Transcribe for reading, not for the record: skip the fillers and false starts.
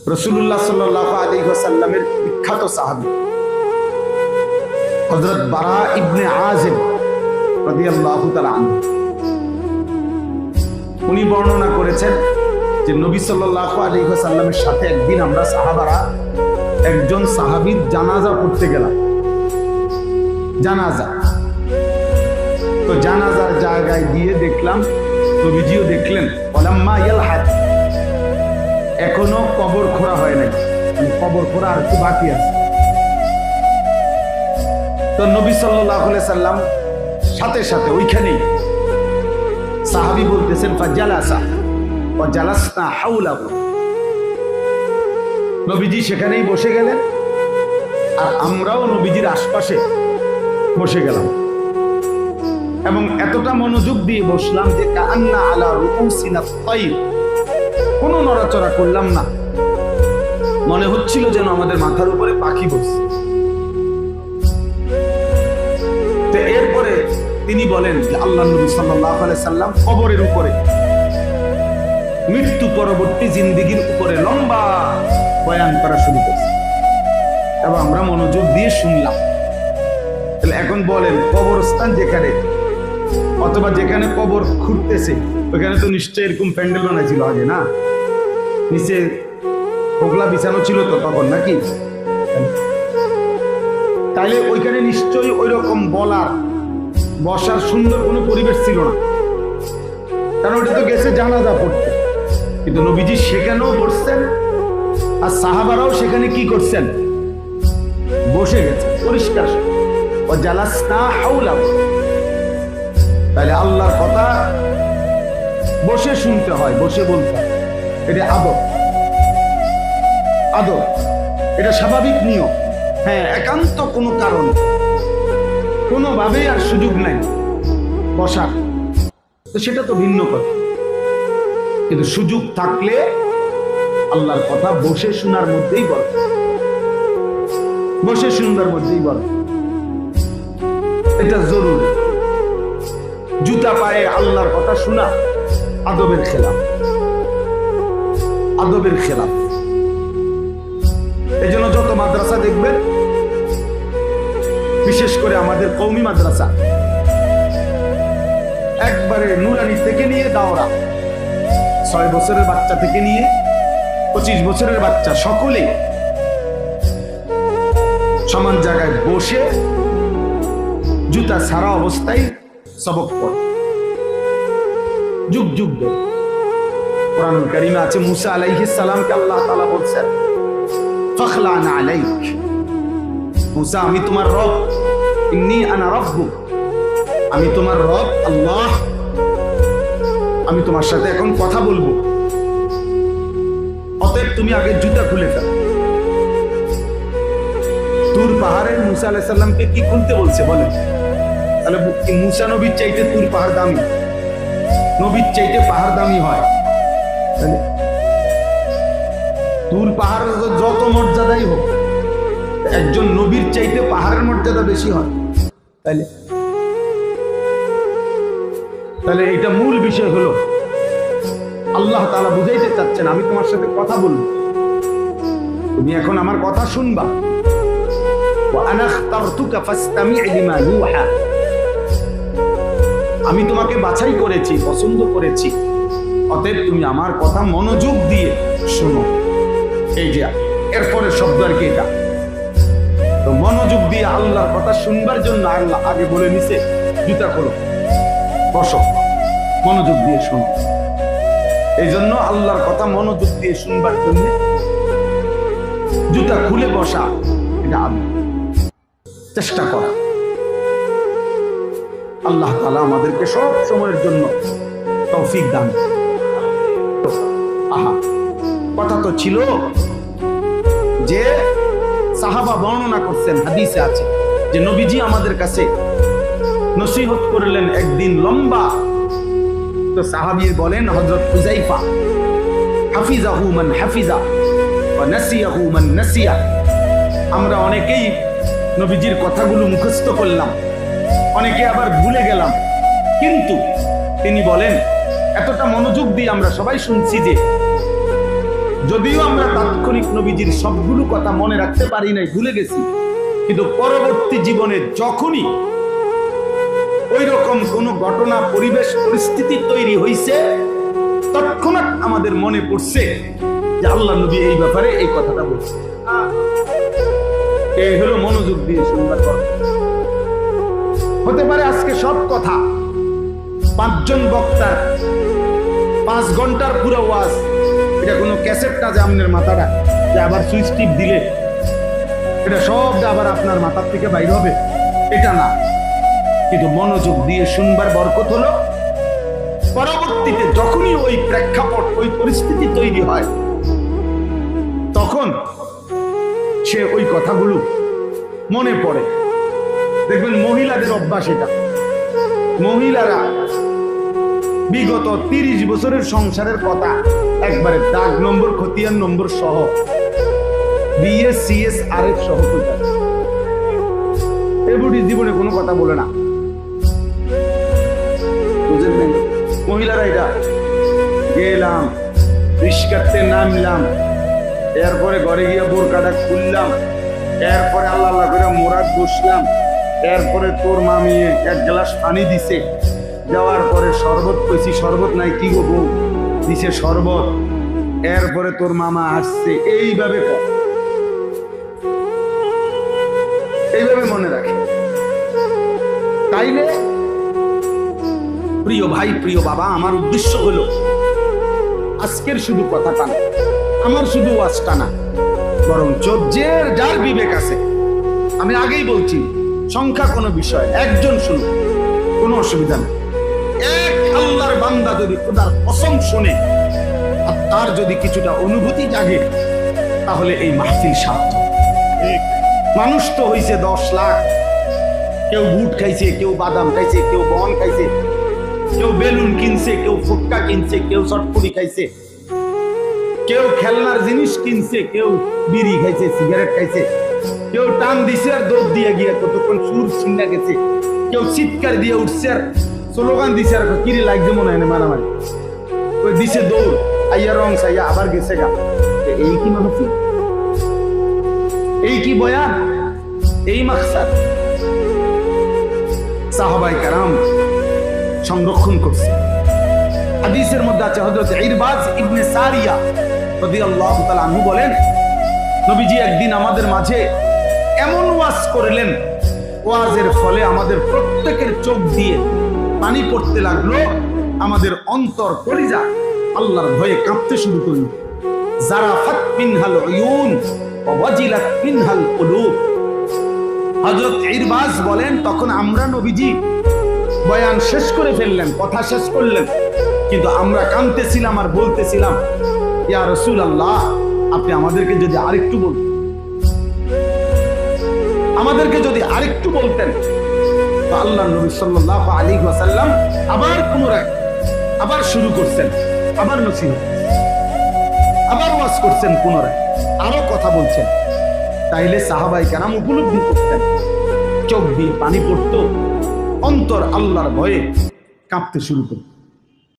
রাসূলুল্লাহ সাল্লাল্লাহু আলাইহি ওয়াসাল্লামের বিখ্যাত সাহাবী হযরত বারা ইবনে আযিব রাদিয়াল্লাহু তাআলা আনহু, উনি বর্ণনা করেছেন যে নবী সাল্লাল্লাহু আলাইহি ওয়াসাল্লামের সাথে একদিন আমরা সাহাবারা একজন সাহাবীর জানাজা পড়তে গেলাম। জানাজা তো জানাজার জায়গায় গিয়ে দেখলাম, নবীজিও দেখলেন, ওলাম্মা ইয়ালহাদ, এখনো কবর খোঁড়া হয় নাই, কবর খোঁড়া আর একটু বাকি আছে। তো নবী সাল্লাল্লাহু আলাইহি সাল্লাম সাথে সাথে ওইখানেই, সাহাবী বলতেছেন ফাজালাসা ওয়া জালাসনা হাওলাহু, নবীজি সেখানেই বসে গেলেন আর আমরাও নবীজির আশপাশে বসে গেলাম এবং এতটা মনোযোগ দিয়ে বসলাম যে কাআন্না আলা রুউসিনা তাইর, কোনো নড়াচড়া করলাম না, মনে হচ্ছিল যেন আমাদের মাথার উপরে পাখি বসছে। তো এরপরে তিনি বলেন যে আল্লাহ নবী সাল্লাল্লাহু আলাইহি সাল্লাম কবরের উপরে, মৃত্যু পরবর্তী জিন্দেগির উপরে লম্বা বয়ান করা শুরু করছে এবং আমরা মনোযোগ দিয়ে শুনলাম। তাহলে এখন বলেন, কবরস্থান যেখানে অথবা যেখানে কবর খুঁড়তেছে ওইখানে তো নিশ্চয়ই এরকম প্যান্ডেল বানাইছিল আগে, না? নিচে পোগলা বিছানো ছিল তো তখন, নাকি? তাইলে ওইখানে নিশ্চয়ই ওই রকম বসার সুন্দর কোনো পরিবেশ ছিল না, কারণ ওটা তো গেছে জানাজা পড়তে। কিন্তু নবীজি সেখানেও বসছেন আর সাহাবারাও সেখানে কি করছেন? বসে গেছে পরিষ্কার। ও জালাসনা হাওলাহু, তাহলে আল্লাহর কথা বসে শুনতে হয়, বসে বলতে হয়। এটা আদব, এটা স্বাভাবিক নিয়ম। হ্যাঁ, একান্ত কোনো কারণে কোনোভাবেই আর সুযোগ নাই বসার, তো সেটা তো ভিন্ন কথা। কিন্তু সুযোগ থাকলে আল্লাহর কথা বসে শোনার মধ্যেই বল, বসে শুনবার মধ্যেই বল, এটা জরুরি। জুতা পায়ে আল্লাহর কথা শোনা আদবের খেলাফ, আদবের খেলাফ। এই জন্য যত মাদ্রাসা দেখবেন, বিশেষ করে আমাদের কওমি মাদ্রাসা, একবারে নুরানি থেকে নিয়ে দাওরা, 6 বছরের বাচ্চা থেকে নিয়ে 25 বছরের বাচ্চা, সকলেই সমান জায়গায় বসে জুতা ছাড়া অবস্থায় সবক পড়ে, যুগ যুগ ধরে। কোরআনুল কারীমে আছে, মুসা আলাইহিস সালামকে আল্লাহ তাআলা বলছেন, ফাখলানা আলাইক, মুসা আমি তোমার রব, ইন্নী আনা রাব্বুক, আমি তোমার রব আল্লাহ, আমি তোমার সাথে এখন কথা বলবো, অতএব তুমি আগে জুতা খুলে ফেল। তুর পাহাড়ের মুসা আলাইহিস সালামকে কি খুলতে বলছে বলেন? তাহলে মুসা নবীর চাইতে তুর পাহাড় দামি, নবীর চাইতে পাহাড় দামি হয়। তুর পাহাড় যত মর্যাদাই হোক, একজন নবীর চাইতে পাহাড়ের মর্যাদা বেশি হয়। তাহলে এটা মূল বিষয় হলো, আল্লাহ তাআলা বুঝাইতে চাচ্ছেন আমি তোমার সাথে কথা বলবো, তুমি এখন আমার কথা শুনবা। ওয়া আনা ইখতারতুকা ফাসতামি' লিমা ইউহা, আমি তোমাকে বাছাই করেছি, পছন্দ করেছি, অতএব তুমি আমার কথা মনোযোগ দিয়ে শোনো। এই যে এরপরে শব্দ আর কি, এটা তো মনোযোগ দিয়ে আল্লাহর কথা শুনবার জন্য আল্লাহ আগে বলে নিছে, জুতা খোলো, বসো, মনোযোগ দিয়ে শোনো। এই জন্য আল্লাহর কথা মনোযোগ দিয়ে শুনবার জন্য জুতা খুলে বসা, এটা চেষ্টা করা। আল্লাহ তাআলা আমাদেরকে সব সময়ের জন্য তৌফিক দান। আহা, কথা তো ছিল যে সাহাবা বর্ণনা করছেন, হাদিসে আছে যে নবীজি আমাদের কাছে নসিহত করলেন একদিন লম্বা। তো সাহাবী বলেন, হযরত হুযায়ফা, হাফিজাহু মান হাফিজা ওয়া নাসিয়াহু মান নাসিয়া, আমরা অনেকেই নবীজির কথাগুলো মুখস্থ করলাম, অনেকে আবার ভুলে গেলাম, কিন্তু তিনি বলেন এতটা মনোযোগ দিয়ে আমরা সবাই শুনছি যে যদিও আমরা তাৎক্ষণিক নবীজির সবগুলো কথা মনে রাখতে পারি নাই, ভুলে গেছি, কিন্তু পরবর্তী জীবনে যখনই ওই রকম কোন ঘটনা, পরিবেশ, পরিস্থিতি তৈরি হয়েছে, তৎক্ষণাৎ আমাদের মনে পড়ছে যে আল্লাহ নবী এই ব্যাপারে এই কথাটা বলছে। এই হলো মনোযোগ দিয়ে শুনবার কথা। হতে পারে আজকে সব কথা 5 জন বক্তার 5 ঘন্টার পুরো ওয়াজ, এটা কোনো ক্যাসেট না যে আপনার মাথাটা যে আবার সুইচ টিপ দিলে এটা সব আবার আপনার মাথার থেকে বাইরে হবে, এটা না। কিন্তু মনোযোগ দিয়ে শুনবার বরকত হলো পরবর্তীতে যখনই ওই প্রেক্ষাপট, ওই পরিস্থিতি তৈরি হয়, তখন সে ওই কথাগুলো মনে পড়ে। দেখবেন মহিলাদের অভ্যাস এটা, মহিলারা বিগত 30 বছরের সংসারের কথা একবারে দাগ নম্বর, খতিয়ান নম্বর সহ, বিএস, সিএস, আরএফ সহ এগুলি জীবনে কোনো কথা বলে না, বুঝলেন? মহিলারা এটা গেলাম, রিস্কাতে নামলাম, এরপরে ঘরে গিয়ে বোরকাটা খুললাম, এরপরে আল্লাহ আল্লাহ করে মোরাদ বসলাম, এরপরে তোর মামিয়ে 1 গ্লাস পানি দিছে, দেওয়ার পরে শরবত কইছি, শরবত নাই, কি গো বউ, দিছে শরবত, এরপরে তোর মামা আসছে। এইভাবে এইভাবে মনে রাখে। তাইলে প্রিয় ভাই, প্রিয় বাবা, আমার উদ্দেশ্য হলো আজকের শুধু কথাটা না, আমার শুধু ওয়াজটা না, বরং যার বিবেক আছে, আমি আগেই বলছি সংখ্যা কোনো বিষয়, একজন শুনুক, কোনো অসুবিধা নেই। এক আল্লাহর বান্দা যদি খোদার কসম শোনে আর তার যদি কিছুটা অনুভূতি জাগে, তাহলে এই মাহফিল সার্থক। মানুষ তো হইছে 10 লাখ, কেউ বুট খাইছে, কেউ বাদাম খাইছে, কেউ বন খাইছে, কেউ বেলুন কিনছে, কেউ ফুটকা কিনছে, কেউ চটপুরি খাইছে, কেউ খেলনার জিনিস কিনছে, কেউ বিড়ি খাইছে, সিগারেট খাইছে, কেউ টান দিছে আর দৌড় দিয়ে গিয়ে কতক্ষণ সুর ছিন্না গেছে, কেউ চিৎকার দিয়ে উঠছে আর স্লোগান দিছে আর কিরে লাগছে মনে হয় মারামারি, ওই দিছে দৌড়, আইয়া রং সাইয়া আবার গেছে গা। এই কি মানুষ, এই কি বয়ান, এই মাকসাদ সাহাবায়ে কেরাম সংরক্ষণ করছে। হাদিসের মধ্যে আছে, হযরত ইরবাজ ইবনে সারিয়া রাদিয়াল্লাহু তাআলা আনহু বলেন, নবীজি একদিন আমাদের মাঝে এমন ওয়াজ করলেন, ওয়াজের ফলে আমাদের প্রত্যেকের চোখ দিয়ে পানি পড়তে লাগলো, আমাদের অন্তর, কলিজা আল্লাহর ভয়ে কাঁপতে শুরু করল। জারাফাত মিনহাল উয়ুন ওয়া ওয়াজিলাত মিনহাল কুলুব। হযরত ইরবাজ বলেন, তখন আমরা নবীজি বয়ান শেষ করে ফেললেন, কথা শেষ করলেন, কিন্তু আমরা কাঁদতেছিলাম আর বলতেছিলাম, ইয়া রাসূলুল্লাহ, আপনি আমাদেরকে যদি আরেকটু বলতেন, আমাদেরকে যদি আরেকটু বলতেন। তো আল্লাহর নবী সাল্লাল্লাহু আলাইহি ওয়াসাল্লাম আবার পুনরায় আবার শুরু করছেন, আবার নসিহত, আবার ওয়াজ করছেন, পুনরায় আরো কথা বলছেন। তাইলে সাহাবায়ে কেরাম উপলব্ধি করতেন, চোখ দিয়ে পানি পড়তো, অন্তর আল্লাহর ভয়ে কাঁপতে শুরু করত।